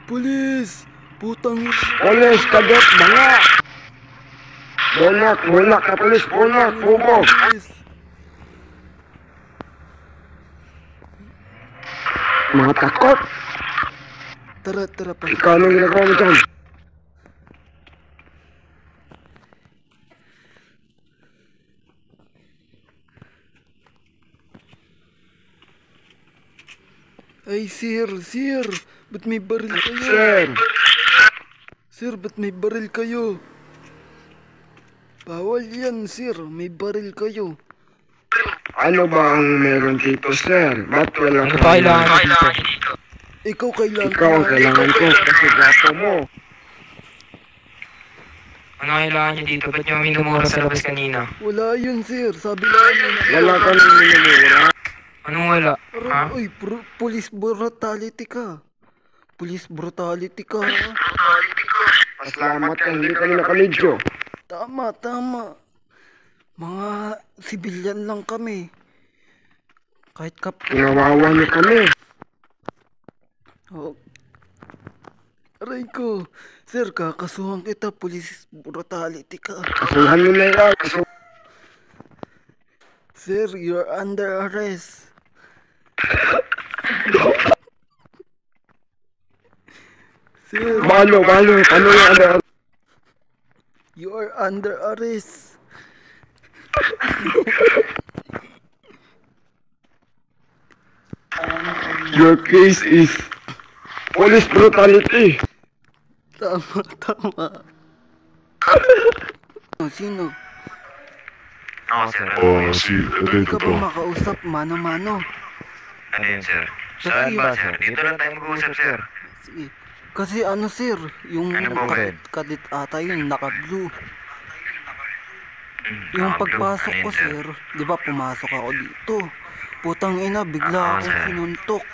Pulis! Putang ina. Pulis, kadet, banga! Bunak ka pulis, bunak, bubo! Pulis! Mga takot! Tara, pasok. Ikaw anong ginagawa mo dyan? Ay, sir! Ba't may baril kayo? Sir, ba't may baril kayo? Bawal yan, sir. May baril kayo. Ano ba ang meron dito, sir? Ba't wala Ano pa kailangan dito? Ikaw kailangan. Ikaw ang kailangan ko kasi gato mo. Ano kailangan niyo dito? Ba't niyo minumura sa labas kanina? Wala yun, sir. Sabi namin. Wala ka nang minumura. Anong wala? Ha? Uy, police brutality ka. Police brutality ka. Pasalamat ka, hindi kami nakamedyo. Tama. Mga sibilyan lang kami. Kahit Kinawawa niyo kami. Oh. Aray ko. Sir, kakasuhan kita. Police brutality ka. Kasuhan niyo na yan. Sir, you're under arrest. Sir, Balo, ano yan? you are under arrest. Your case is police brutality. Tama. Sino? Ako, sir. Si Pwede ka Redo ba to. makausap mano-mano? Ano yun, sir? Saan ba, sir? Dito lang tayo mag-uusap, sir. Sige. Kasi ano, sir, yung Ano ba, Red? kadit ata yun, naka-blue. Yung Naka-blue. pagpasok Ano ko, yun, sir? sir, di ba pumasok ako dito. Putang ina, bigla akong sir. sinuntok.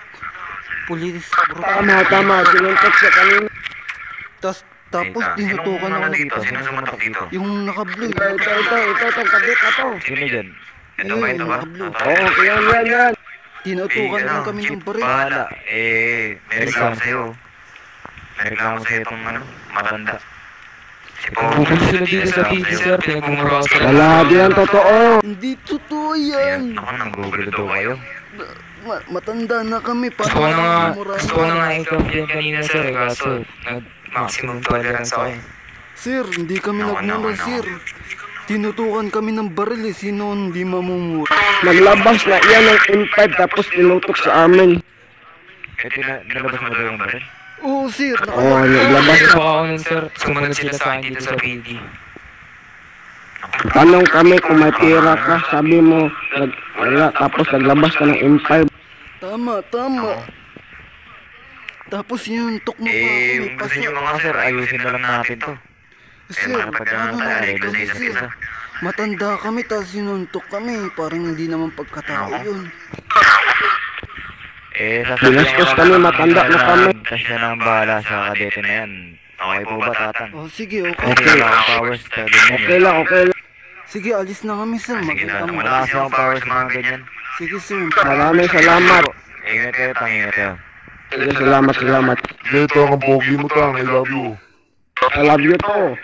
Pulis Tama, sinuntok siya kanina. Tapos dinutukan ako dito? Sino sumuntok dito? yung naka-blue. Ito, itong kabit na to. Sino dyan? Ito ba, ito ba? Naka-blue. Oo, yan. Tinutukan lang kami ng baril. Bahala. May reklamo sa'yo. May reklamo sa'yo itong matanda. Si Pogo. Pupunta sila dito sa TV, sir. Pinagmumura ko sa Wala, di yan totoo. Hindi totoo yan. Ako, nang-google daw kayo. Matanda na kami. Gusto ko na nga i-complain kanina, sir. Kaso, nag-maximum tolerance ako eh. Sir, hindi kami Ako, nagmura, sir. Tinutukan kami ng baril eh. Sino hindi mamumura? Naglabas na yan ng M5 tapos tinutok sa amin. Nalabas mo daw yung baril? Oo, sir. Oo, naglabas Kasi na. baka ako nun, sir. Sumunod sila sa akin dito sa PD. Tanong kami kung may pera ka, sabi mo, wala, tapos naglabas ka ng M5. Tama. Tapos sinuntok mo pa ako. May Kung gusto nyo pasok. mga sir, ayusin na lang natin to. Sir, makapagkano tayo, ba redo sa kami, isa't sir? isa. Matanda kami, tapos sinuntok kami. Parang hindi naman pagkatao yun. Binastos kami, matanda na kami. Kasi na ang bahala sa kadete na yan. Okay po ba, tatang? Oh, sige, okay. Okay lang ang powers sa ganyan. Okay lang. Sige, alis na kami, sir. Sige na, Magkita mo. malakas ang powers mga ganyan. Sige, sir. Maraming salamat. Ingat kayo, ingat kayo. Sige, salamat. Dito ang pogi mo tang, I love you. I love you too.